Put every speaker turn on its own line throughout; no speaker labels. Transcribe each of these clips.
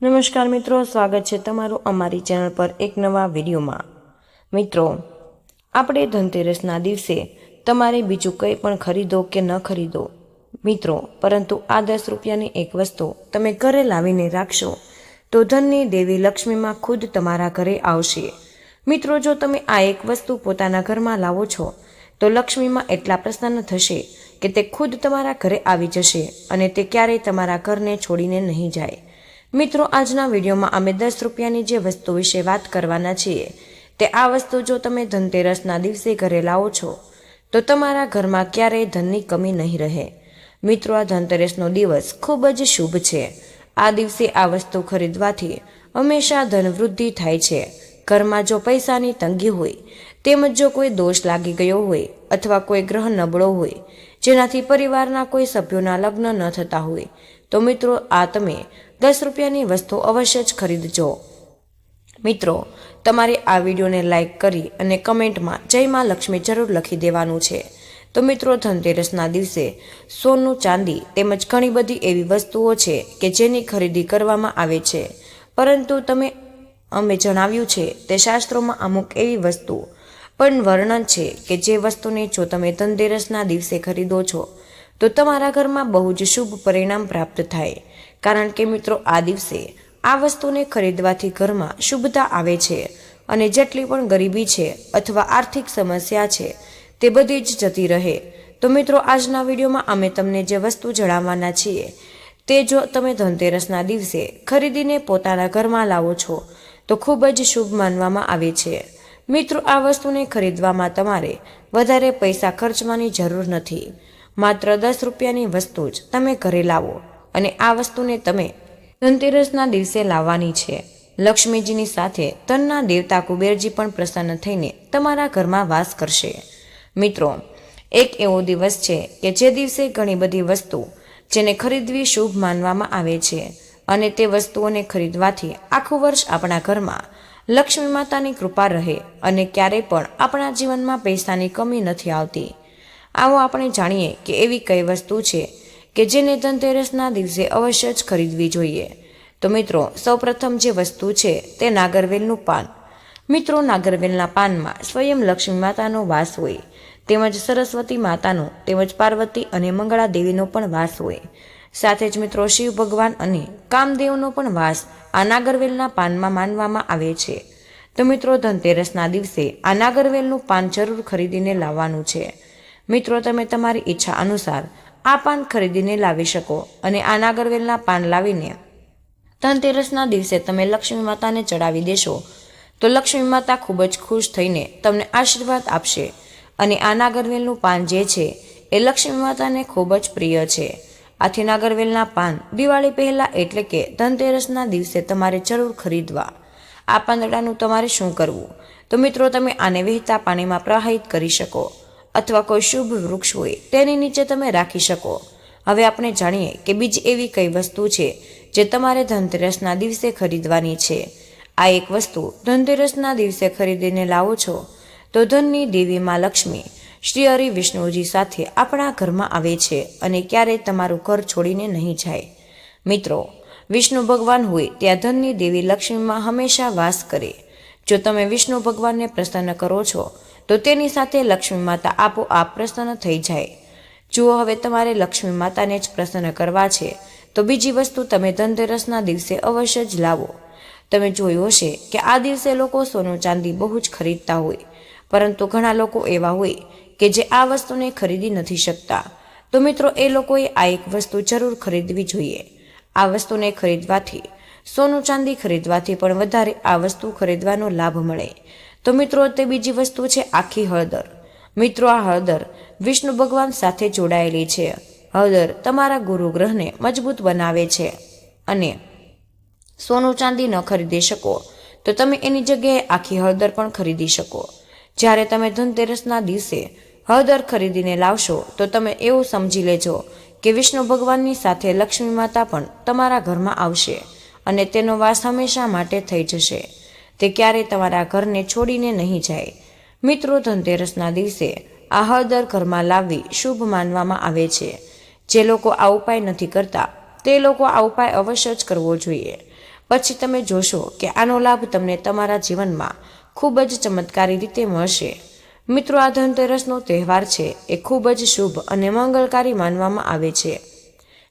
નમસ્કાર મિત્રો, સ્વાગત છે તમારું અમારી ચેનલ પર એક નવા વિડીયોમાં। મિત્રો, આપણે ધનતેરસના દિવસે તમારે બીજું કંઈ પણ ખરીદો કે ન ખરીદો મિત્રો, પરંતુ આ 10 રૂપિયાની એક વસ્તુ તમે ઘરે લાવીને રાખશો તો ધનની દેવી લક્ષ્મીમાં ખુદ તમારા ઘરે આવશે। મિત્રો, જો તમે આ એક વસ્તુ પોતાના ઘરમાં લાવો છો તો લક્ષ્મીમાં એટલા પ્રસન્ન થશે કે તે ખુદ તમારા ઘરે આવી જશે અને તે ક્યારેય તમારા ઘરને છોડીને નહીં જાય। મિત્રો, આજના વિડીયોમાં અમે 10 રૂપિયાની જે વસ્તુ વિશે વાત કરવાના છીએ તે આ વસ્તુ જો તમે ધનતેરસના દિવસે ઘરે લાવો છો તો તમારા ઘરમાં ક્યારેય ધનની કમી નહીં રહે। મિત્રો, આ ધનતેરસનો દિવસ ખૂબ જ શુભ છે। આ દિવસે આ વસ્તુ ખરીદવાથી હંમેશા ધન વૃદ્ધિ થાય છે। ઘરમાં જો પૈસાની તંગી હોય તેમજ જો કોઈ દોષ લાગી ગયો હોય અથવા કોઈ ગ્રહ નબળો હોય જેનાથી પરિવારના કોઈ સભ્યોના લગ્ન ન થતા હોય તો મિત્રો, આ તમે 10 રૂપિયાની વસ્તુ અવશ્ય જ ખરીદજો। મિત્રો, તમારે આ વિડીયોને લાઈક કરી અને કમેન્ટમાં જય માં લક્ષ્મી જરૂર લખી દેવાનું છે। તો મિત્રો, ધનતેરસના દિવસે સોનું, ચાંદી તેમજ ઘણી બધી એવી વસ્તુઓ છે કે જેની ખરીદી કરવામાં આવે છે, પરંતુ અમે જણાવ્યું છે તે શાસ્ત્રોમાં અમુક એવી વસ્તુ પણ વર્ણન છે કે જે વસ્તુને જો તમે ધનતેરસના દિવસે ખરીદો છો તો તમારા ઘરમાં બહુ જ શુભ પરિણામ પ્રાપ્ત થાય। કારણ કે મિત્રો, આ દિવસે આ વસ્તુને ખરીદવાથી ઘરમાં શુભતા આવે છે અને જેટલી પણ ગરીબી છે અથવા આર્થિક સમસ્યા છે તે બધી જ જતી રહે। તો મિત્રો, આજના વિડીયોમાં અમે તમને જે વસ્તુ જણાવવાના છીએ તે જો તમે ધનતેરસના દિવસે ખરીદીને પોતાના ઘરમાં લાવો છો તો ખૂબ જ શુભ માનવામાં આવે છે। મિત્રો, આ વસ્તુને ખરીદવામાં તમારે વધારે પૈસા ખર્ચવાની જરૂર નથી। માત્ર 10 રૂપિયાની વસ્તુ જ તમે ઘરે લાવો અને આ વસ્તુને તમે ધનતેરસના દિવસે લાવવાની છે। લક્ષ્મીજીની સાથે ધનના દેવતા કુબેરજી પણ પ્રસન્ન થઈને તમારા ઘરમાં વાસ કરશે। મિત્રો, એક એવો દિવસ છે કે જે દિવસે ઘણી બધી વસ્તુ જેને ખરીદવી શુભ માનવામાં આવે છે અને તે વસ્તુઓને ખરીદવાથી આખું વર્ષ આપણા ઘરમાં લક્ષ્મી માતાની કૃપા રહે અને ક્યારેય પણ આપણા જીવનમાં પૈસાની કમી નથી આવતી। આવો આપણે જાણીએ કે એવી કઈ વસ્તુ છે કે જેને ધનતેરસના દિવસે અવશ્ય જ ખરીદવી જોઈએ। તો મિત્રો, સૌપ્રથમ જે વસ્તુ છે તે નાગરવેલનું પાન। મિત્રો, નાગરવેલના પાનમાં સ્વયં લક્ષ્મી માતાનો વાસ હોય તેમજ સરસ્વતી માતાનો તેમજ પાર્વતી અને મંગળા દેવીનો પણ વાસ હોય। સાથે જ મિત્રો, શિવ ભગવાન અને કામદેવનો પણ વાસ આ નાગરવેલના પાનમાં માનવામાં આવે છે। તો મિત્રો, ધનતેરસના દિવસે આ નાગરવેલનું પાન જરૂર ખરીદીને લાવવાનું છે। મિત્રો, તમે તમારી ઈચ્છા અનુસાર આ પાન ખરીદીને લાવી શકો અને આ નાગરવેલના પાન લાવીને ધનતેરસના દિવસે તમે લક્ષ્મી માતાને ચડાવી દેશો તો લક્ષ્મી માતા ખૂબ જ ખુશ થઈને તમને આશીર્વાદ આપશે અને આ નાગરવેલનું પાન જે છે એ લક્ષ્મી માતાને ખૂબ જ પ્રિય છે। આથી નાગરવેલના પાન દિવાળી પહેલા એટલે કે ધનતેરસના દિવસે તમારે જરૂર ખરીદવા। આ પાંદડાનું તમારે શું કરવું? તો મિત્રો, તમે આને વહેતા પાણીમાં પ્રવાહિત કરી શકો અથવા કોઈ શુભ વૃક્ષ હોય તેની નીચે તમે રાખી શકો। હવે આપણે જાણીએ કે બીજી એવી કઈ વસ્તુ છે જે તમારે ધનતેરસના દિવસે ખરીદવાની છે। આ એક વસ્તુ ધનતેરસના દિવસે ખરીદીને લાવો છો તો ધનની દેવી માં લક્ષ્મી શ્રી હરિ વિષ્ણુજી સાથે આપણા ઘરમાં આવે છે અને ક્યારેય તમારું ઘર છોડીને નહીં જાય। મિત્રો, વિષ્ણુ ભગવાન હોય ત્યાં ધનની દેવી લક્ષ્મીમાં હંમેશા વાસ કરે। જો તમે વિષ્ણુ ભગવાનને પ્રસન્ન કરો છો તો તેની સાથે લક્ષ્મી માતા આપોઆપ પ્રસન્ન થઈ જાય। જુઓ, હવે તમારે લક્ષ્મી માતાને જ પ્રસન્ન કરવા છે તો બીજી વસ્તુ તમે ધનતેરસના દિવસે અવશ્ય જ લાવો। તમે જોયું હશે કે આ દિવસે લોકો સોનું ચાંદી બહુ જ ખરીદતા હોય, પરંતુ ઘણા લોકો એવા હોય કે જે આ વસ્તુને ખરીદી નથી શકતા। તો મિત્રો, એ લોકોએ આ એક વસ્તુ જરૂર ખરીદવી જોઈએ। આ વસ્તુને ખરીદવાથી, સોનું ચાંદી ખરીદવાથી પણ વધારે આ વસ્તુ ખરીદવાનો લાભ મળે। તો મિત્રો, તે બીજી વસ્તુ છે આખી હળદર। મિત્રો, આ હળદર વિષ્ણુ ભગવાન સાથે જોડાયેલી છે। હળદર તમારા ગુરુ ગ્રહને મજબૂત બનાવે છે અને સોનું ચાંદી ન ખરીદી શકો તો તમે એની જગ્યાએ આખી હળદર પણ ખરીદી શકો। જ્યારે તમે ધનતેરસના દિવસે હળદર ખરીદીને લાવશો તો તમે એવું સમજી લેજો કે વિષ્ણુ ભગવાનની સાથે લક્ષ્મી માતા પણ તમારા ઘરમાં આવશે અને તેનો વાસ હંમેશા માટે થઈ જશે। તે ક્યારેય તમારા ઘરને છોડીને નહીં જાય। મિત્રો, ધનતેરસના દિવસે આ હળદર ઘરમાં લાવવી શુભ માનવામાં આવે છે। જે લોકો આ ઉપાય નથી કરતા તે લોકો આ ઉપાય અવશ્ય જ કરવો જોઈએ। પછી તમે જોશો કે આનો લાભ તમને તમારા જીવનમાં ખૂબ જ ચમત્કારી રીતે મળશે। મિત્રો, આ ધનતેરસનો તહેવાર છે એ ખૂબ જ શુભ અને મંગલકારી માનવામાં આવે છે।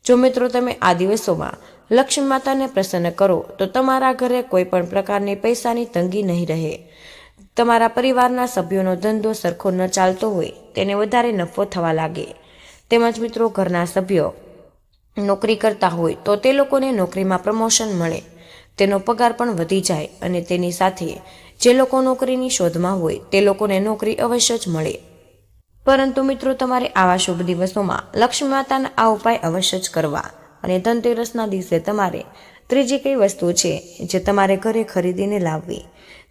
જો મિત્રો તમે આ દિવસોમાં લક્ષ્મી માતાને પ્રસન્ન કરો તો તમારા ઘરે કોઈ પણ પ્રકારની પૈસાની તંગી નહીં રહે। તમારા પરિવારના સભ્યોનો ધંધો સરખો ન ચાલતો હોય તેને વધારે નફો થવા લાગે। તેમજ મિત્રો, ઘરના સભ્યો નોકરી કરતા હોય તો તે લોકોને નોકરીમાં પ્રમોશન મળે, તેનો પગાર પણ વધી જાય અને તેની સાથે જે લોકો નોકરીની શોધમાં હોય તે લોકોને નોકરી અવશ્ય જ મળે। પરંતુ મિત્રો, તમારે આવા શુભ દિવસોમાં લક્ષ્મી માતાના આ ઉપાય અવશ્ય જ કરવા અને ધનતેરસના દિવસે તમારે ત્રીજી કઈ વસ્તુ છે જે તમારે ઘરે ખરીદીને લાવવી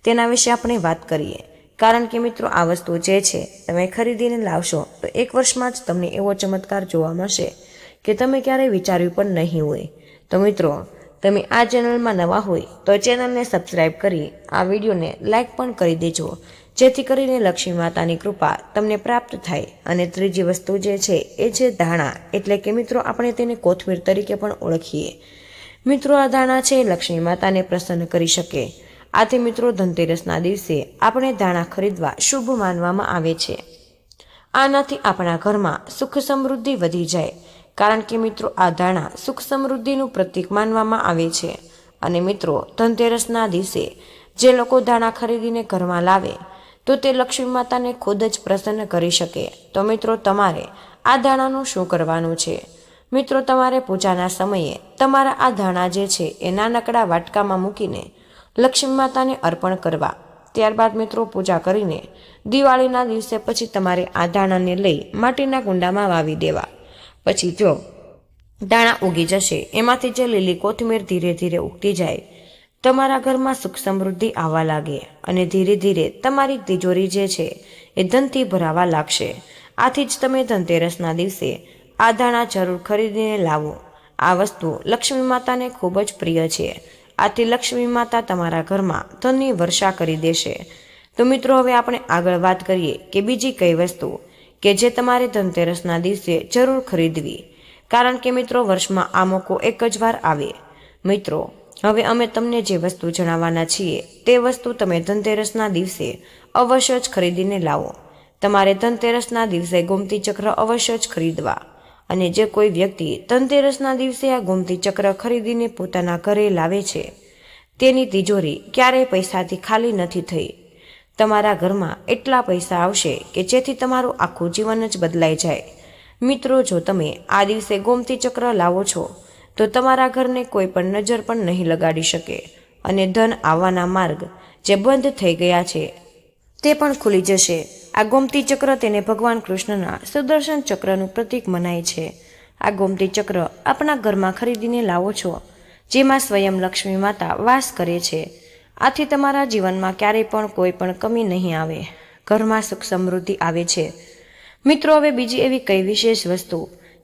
તેના વિશે આપણે વાત કરીએ। કારણ કે મિત્રો, આ વસ્તુ જે છે તમે ખરીદીને લાવશો તો એક વર્ષમાં જ તમને એવો ચમત્કાર જોવા મળશે કે તમે ક્યારેય વિચાર્યું પણ નહીં હોય। તો મિત્રો, તમે આ ચેનલમાં નવા હોય તો ચેનલને સબસ્ક્રાઈબ કરી આ વિડીયોને લાઈક પણ કરી દેજો, જેથી કરીને લક્ષ્મી માતાની કૃપા તમને પ્રાપ્ત થાય। અને ત્રીજી વસ્તુ જે છે એ છે ધાણા, એટલે કે મિત્રો આપણે તેને કોથમીર તરીકે પણ ઓળખીએ। મિત્રો, આ ધાણા છે લક્ષ્મી માતાને પ્રસન્ન કરી શકે। આથી મિત્રો, ધનતેરસના દિવસે આપણે ધાણા ખરીદવા શુભ માનવામાં આવે છે। આનાથી આપણા ઘરમાં સુખ સમૃદ્ધિ વધી જાય, કારણ કે મિત્રો આ ધાણા સુખ સમૃદ્ધિનું પ્રતીક માનવામાં આવે છે। અને મિત્રો, ધનતેરસના દિવસે જે લોકો ધાણા ખરીદીને ઘરમાં લાવે તો તે લક્ષ્મી માતાને ખુદ જ પ્રસન્ન કરી શકે। તો મિત્રો, તમારે આ ધાણાનું શું કરવાનું છે? મિત્રો, તમારે પૂજાના સમયે તમારા આ ધાણા જે છે એ નાનકડા વાટકામાં મૂકીને લક્ષ્મી માતાને અર્પણ કરવા। ત્યારબાદ મિત્રો, પૂજા કરીને દિવાળીના દિવસે પછી તમારે આ ધાણાને લઈ માટીના કુંડામાં વાવી દેવા। પછી જો દાણા ઉગી જશે, એમાંથી જે લીલી કોથમીર ધીરે ધીરે ઉગતી જાય, તમારા ઘરમાં સુખ સમૃદ્ધિ આવવા લાગે અને ધીરે ધીરે તમારી તિજોરી જે છે એ ધનથી ભરાવા લાગશે। આથી જ તમે ધનતેરસના દિવસે આ ધાણા જરૂર ખરીદીને લાવો। આ વસ્તુ લક્ષ્મી માતાને ખૂબ જ પ્રિય છે। આથી લક્ષ્મી માતા તમારા ઘરમાં ધનની વર્ષા કરી દેશે। તો મિત્રો, હવે આપણે આગળ વાત કરીએ કે બીજી કઈ વસ્તુ કે જે તમારે ધનતેરસના દિવસે જરૂર ખરીદવી, કારણ કે મિત્રો વર્ષમાં આ મોકો એક જ વાર આવે। મિત્રો, હવે અમે તમને જે વસ્તુ જણાવવાના છીએ તે વસ્તુ તમે ધનતેરસના દિવસે અવશ્ય જ ખરીદીને લાવો। તમારે ધનતેરસના દિવસે ગોમતી ચક્ર અવશ્ય જ ખરીદવા। અને જે કોઈ વ્યક્તિ ધનતેરસના દિવસે આ ગોમતી ચક્ર ખરીદીને પોતાના ઘરે લાવે છે તેની તિજોરી ક્યારેય પૈસાથી ખાલી નથી થઈ। તમારા ઘરમાં એટલા પૈસા આવશે કે જેથી તમારું આખું જીવન જ બદલાઈ જાય। મિત્રો, જો તમે આ દિવસે ગોમતી ચક્ર લાવો છો તો તમારા ઘરને કોઈ પણ નજર પણ નહીં લગાડી શકે અને ધન આવવાના માર્ગ જે બંધ થઈ ગયા છે તે પણ ખુલી જશે। આ ગોમતી ચક્ર તેને ભગવાન કૃષ્ણના સુદર્શન ચક્રનું પ્રતીક મનાય છે। આ ગોમતી ચક્ર આપણા ઘરમાં ખરીદીને લાવો છો, જેમાં સ્વયં લક્ષ્મી માતા વાસ કરે છે। આથી તમારા જીવનમાં ક્યારેય પણ કોઈ પણ કમી નહીં આવે, ઘરમાં સુખ સમૃદ્ધિ આવે છે। મિત્રો, હવે બીજી એવી કઈ વિશેષ વસ્તુ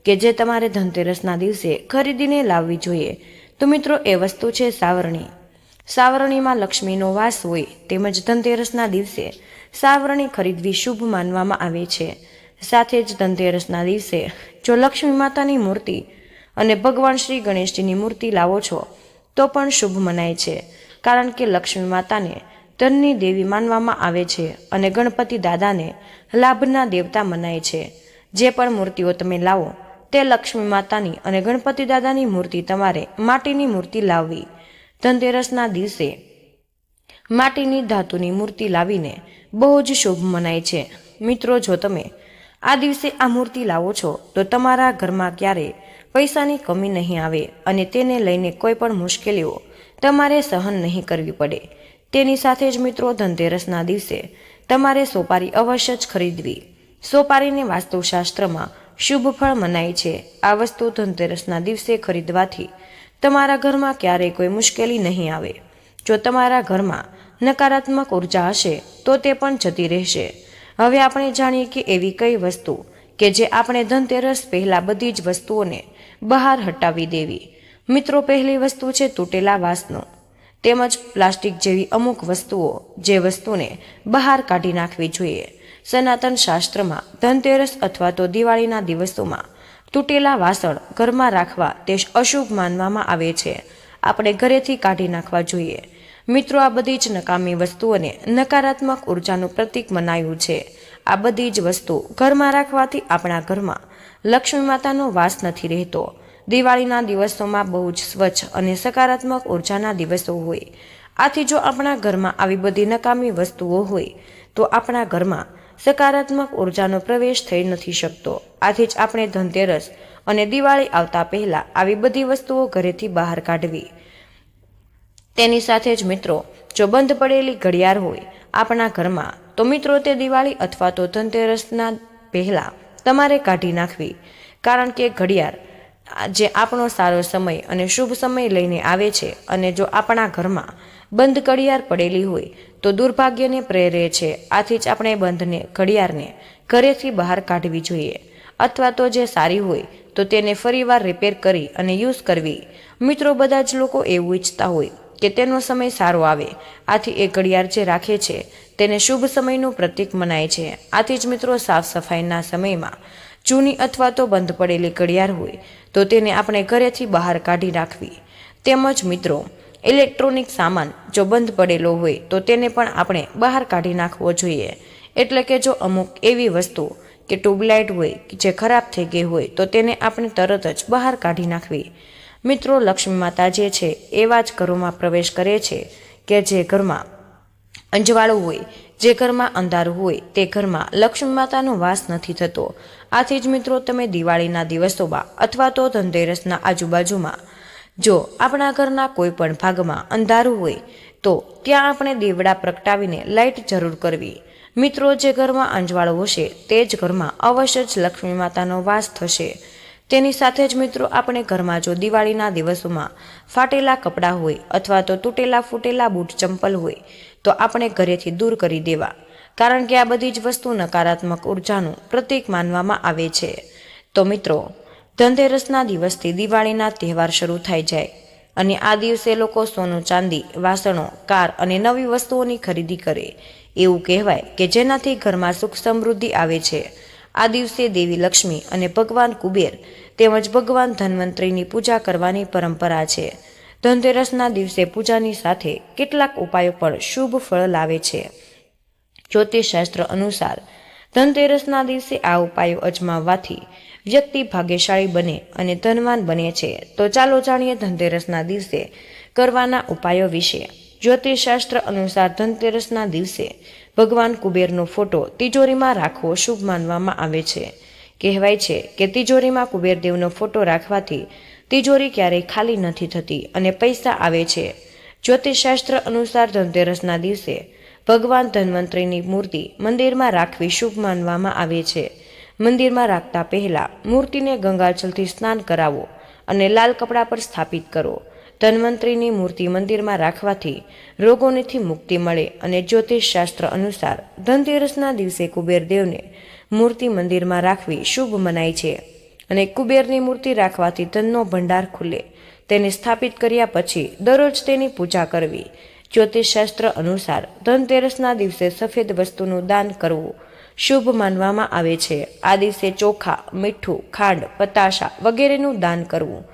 કે જે તમારે ધનતેરસના દિવસે ખરીદીને લાવવી જોઈએ તો મિત્રો એ વસ્તુ છે સાવરણી। સાવરણીમાં લક્ષ્મીનો વાસ હોય, તેમજ ધનતેરસના દિવસે સાવરણી ખરીદવી શુભ માનવામાં આવે છે। સાથે જ ધનતેરસના દિવસે જો લક્ષ્મી માતાની મૂર્તિ અને ભગવાન શ્રી ગણેશજીની મૂર્તિ લાવો છો તો પણ શુભ મનાય છે, કારણ કે લક્ષ્મી માતાને ધનની દેવી માનવામાં આવે છે અને ગણપતિ દાદાને લાભના દેવતા મનાય છે। જે પણ મૂર્તિઓ તમે લાવો તે લક્ષ્મી માતાની અને ગણપતિ દાદાની મૂર્તિ તમારે માટીની મૂર્તિ લાવવી। ધનતેરસના દિવસે માટીની ધાતુની મૂર્તિ લાવીને બહુ જ શુભ મનાય છે। મિત્રો, જો તમે આ દિવસે આ મૂર્તિ લાવો છો તો તમારા ઘરમાં ક્યારેય પૈસાની કમી નહીં આવે અને તેને લઈને કોઈ પણ મુશ્કેલીઓ તમારે સહન નહીં કરવી પડે। તેની સાથે જ મિત્રો, ધનતેરસના દિવસે તમારે સોપારી અવશ્ય જ ખરીદવી। સોપારીને વાસ્તુશાસ્ત્રમાં શુભ ફળ મનાય છે। આ વસ્તુ ધનતેરસના દિવસે ખરીદવાથી તમારા ઘરમાં ક્યારેય કોઈ મુશ્કેલી નહીં આવે। જો તમારા ઘરમાં નકારાત્મક ઉર્જા હશે તો તે પણ જતી રહેશે। હવે આપણે જાણીએ કે એવી કઈ વસ્તુ કે જે આપણે ધનતેરસ પહેલા બધી જ વસ્તુઓને બહાર હટાવી દેવી। મિત્રો, પહેલી વસ્તુ છે તૂટેલા વાસણો તેમજ પ્લાસ્ટિક જેવી અમુક વસ્તુઓ, જે વસ્તુને બહાર કાઢી નાખવી જોઈએ। સનાતન શાસ્ત્રમાં ધનતેરસ અથવા તો દિવાળીના દિવસોમાં તૂટેલા વાસણ ઘરમાં રાખવા તે અશુભ માનવામાં આવે છે। આપણે ઘરેથી કાઢી નાખવા જોઈએ। મિત્રો, આ બધી જ નકામી વસ્તુઓને નકારાત્મક ઉર્જાનું પ્રતીક મનાયું છે। આ બધી જ વસ્તુ ઘરમાં રાખવાથી આપણા ઘરમાં લક્ષ્મી માતાનો વાસ નથી રહેતો। દિવાળીના દિવસોમાં બહુ જ સ્વચ્છ અને સકારાત્મક ઉર્જાના દિવસો હોય। આથી જો આપણા ઘરમાં આવી બધી નકામી વસ્તુઓ હોય તો આપણા ઘરમાં સકારાત્મક ઉર્જાનો પ્રવેશ થઈ નથી શકતો। આથી જ આપણે ધનતેરસ અને દિવાળી આવતા પહેલા આવી બધી વસ્તુઓ ઘરેથી બહાર કાઢવી। તેની સાથે જ મિત્રો, જો બંધ પડેલી ઘડિયાળ હોય આપણા ઘરમાં તો મિત્રો તે દિવાળી અથવા તો ધનતેરસના પહેલા તમારે કાઢી નાખવી। કારણ કે ઘડિયાળ જે આપણો સારો સમય અને શુભ સમય લઈને આવે છે, અને જો આપણા ઘરમાં બંધ ઘડિયાળ પડેલી હોય તો દુર્ભાગ્યને પ્રેરે છે। આથી જ આપણે બંધને ઘડિયાળને ઘરેથી બહાર કાઢવી જોઈએ, અથવા તો જે સારી હોય તો તેને ફરીવાર રિપેર કરી અને યુઝ કરવી। મિત્રો, બધા જ લોકો એવું ઈચ્છતા હોય કે તેનો સમય સારો આવે, આથી એ ઘડિયાળ જે રાખે છે તેને શુભ સમયનું પ્રતીક મનાય છે। આથી જ મિત્રો, સાફ સફાઈના સમયમાં જૂની અથવા તો બંધ પડેલી ઘડિયાળ હોય તો તેને આપણે ઘરેથી બહાર કાઢી નાખવી। તેમજ મિત્રો, ઇલેક્ટ્રોનિક સામાન જો બંધ પડેલો હોય તો તેને પણ આપણે બહાર કાઢી નાખવો જોઈએ। એટલે કે જો અમુક એવી વસ્તુ કે ટ્યુબલાઇટ હોય જે ખરાબ થઈ ગઈ હોય તો તેને આપણે તરત જ બહાર કાઢી નાખવી। મિત્રો, લક્ષ્મી માતા જે છે એવા જ ઘરોમાં પ્રવેશ કરે છે કે જે ઘરમાં અંજવાળું હોય, જે ઘરમાં અંધારું હોય તે ઘરમાં લક્ષ્મી માતાનો વાસ નથી થતો। આથી જ મિત્રો, તમે દિવાળીના દિવસોમાં અથવા તો ધનતેરસના આજુબાજુમાં જો આપણા ઘરના કોઈ પણ ભાગમાં અંધારું હોય તો ત્યાં આપણે દીવડા પ્રગટાવીને લાઇટ જરૂર કરવી। મિત્રો, જે ઘરમાં અંજવાળું હશે તે જ ઘરમાં અવશ્ય જ લક્ષ્મી માતાનો વાસ થશે। તેની સાથે જ મિત્રો, આપણે ઘરમાં જો દિવાળીના દિવસોમાં ફાટેલા કપડાં હોય અથવા તો તૂટેલા ફૂટેલા બૂટ ચંપલ હોય તો આપણે ઘરેથી દૂર કરી દેવા। કારણ કે આ બધી જ વસ્તુ નકારાત્મક ઉર્જાનું પ્રતીક માનવામાં આવે છે। તો મિત્રો, ધનતેરસના દિવસથી દિવાળીના તહેવાર શરૂ થઈ જાય અને આ દિવસે લોકો સોનું, ચાંદી, વાસણો, કાર અને નવી વસ્તુઓની ખરીદી કરે। એવું કહેવાય કે જેનાથી ઘરમાં સુખ સમૃદ્ધિ આવે છે। આ દિવસે દેવી લક્ષ્મી અને ભગવાન કુબેર તેમજ ભગવાન ધન્વંતરીની પૂજા કરવાની પરંપરા છે। ધનતેરસના દિવસે પૂજાની સાથે કેટલાક ઉપાયો પણ શુભ ફળ લાવે છે। જ્યોતિષશાસ્ત્ર અનુસાર ધનતેરસના દિવસે આ ઉપાયો અજમાવવાથી વ્યક્તિ ભાગ્યશાળી બને અને ધનવાન બને છે। તો ચાલો જાણીએ ધનતેરસના દિવસે કરવાના ઉપાયો વિશે। જ્યોતિષશાસ્ત્ર અનુસાર ધનતેરસના દિવસે ભગવાન કુબેરનો ફોટો તિજોરીમાં રાખવો શુભ માનવામાં આવે છે। કહેવાય છે કે તિજોરીમાં કુબેરદેવનો ફોટો રાખવાથી તિજોરી ક્યારેય ખાલી નથી થતી અને પૈસા આવે છે। જ્યોતિષશાસ્ત્ર અનુસાર ધનતેરસના દિવસે ભગવાન ધન્વંતરીની મૂર્તિ મંદિરમાં રાખવી શુભ માનવામાં આવે છે। મંદિરમાં રાખતા પહેલા મૂર્તિને ગંગાજળથી સ્નાન કરાવો અને લાલ કપડા પર સ્થાપિત કરો। ધન્વંતરીની મૂર્તિ મંદિરમાં રાખવાથી રોગોથી મુક્તિ મળે અને જ્યોતિષશાસ્ત્ર અનુસાર ધનતેરસના દિવસે કુબેરદેવને મૂર્તિ મંદિરમાં રાખવી શુભ મનાય છે અને કુબેરની મૂર્તિ રાખવાથી ધનનો ભંડાર ખુલે। તેને સ્થાપિત કર્યા પછી દરરોજ તેની પૂજા કરવી। જ્યોતિષશાસ્ત્ર અનુસાર ધનતેરસના દિવસે સફેદ વસ્તુનું દાન કરવું શુભ માનવામાં આવે છે। આ દિવસે ચોખા, મીઠું, ખાંડ, પતાશા વગેરેનું દાન કરવું।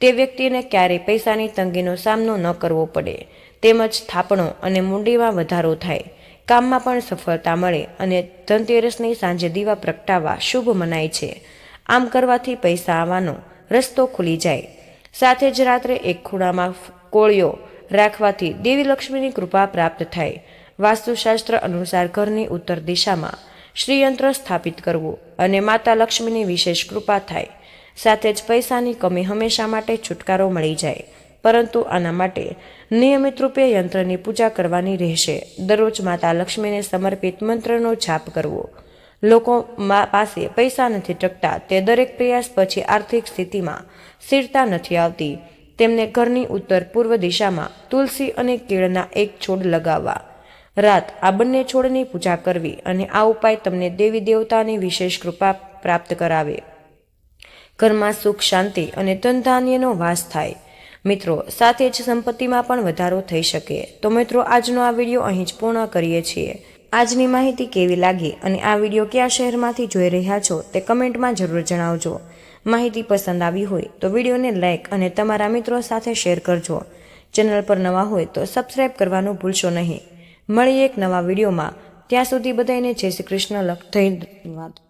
તે વ્યક્તિને ક્યારેય પૈસાની તંગીનો સામનો ન કરવો પડે, તેમજ થાપણો અને મૂડીમાં વધારો થાય, કામમાં પણ સફળતા મળે અને ધનતેરસની સાંજે દીવા પ્રગટાવવા શુભ મનાય છે। આમ કરવાથી પૈસા આવવાનો રસ્તો ખુલી જાય। સાથે જ રાત્રે એક ખૂણામાં કોળિયો રાખવાથી દેવી લક્ષ્મીની કૃપા પ્રાપ્ત થાય। વાસ્તુશાસ્ત્ર અનુસાર ઘરની ઉત્તર દિશામાં શ્રીયંત્ર સ્થાપિત કરવું અને માતા લક્ષ્મીની વિશેષ કૃપા થાય। સાથે જ પૈસાની કમી હંમેશા માટે છુટકારો મળી જાય। પરંતુ આના માટે નિયમિત રૂપે યંત્રની પૂજા કરવાની રહેશે। દરરોજ માતા લક્ષ્મીને સમર્પિત મંત્રનો જાપ કરવો। લોકો પાસે પૈસા નથી ટકતા, તે દરેક પ્રયાસ પછી આર્થિક સ્થિતિમાં સ્થિરતા નથી આવતી, તેમને ઘરની ઉત્તર પૂર્વ દિશામાં તુલસી અને કેળના એક છોડ લગાવવા। રાત આ બંને છોડની પૂજા કરવી અને આ ઉપાય તમને દેવી દેવતાની વિશેષ કૃપા પ્રાપ્ત કરાવે। ઘરમાં સુખ, શાંતિ અને ધન ધાન્યનો વાસ થાય। મિત્રો, સાથે જ સંપત્તિમાં પણ વધારો થઈ શકે। તો મિત્રો, આજનો આ વિડીયો અહીં જ પૂર્ણ કરીએ છીએ। આજની માહિતી કેવી લાગી અને આ વિડીયો કયા શહેરમાંથી જોઈ રહ્યા છો તે કમેન્ટમાં જરૂર જણાવજો। માહિતી પસંદ આવી હોય તો વિડીયોને લાઇક અને તમારા મિત્રો સાથે શેર કરજો. ચેનલ પર નવા હોય તો સબસ્ક્રાઈબ કરવાનું ભૂલશો નહીં. મળીએ એક નવા વિડીયોમાં. ત્યાં સુધી બધાને જય શ્રી કૃષ્ણ. ધન્યવાદ.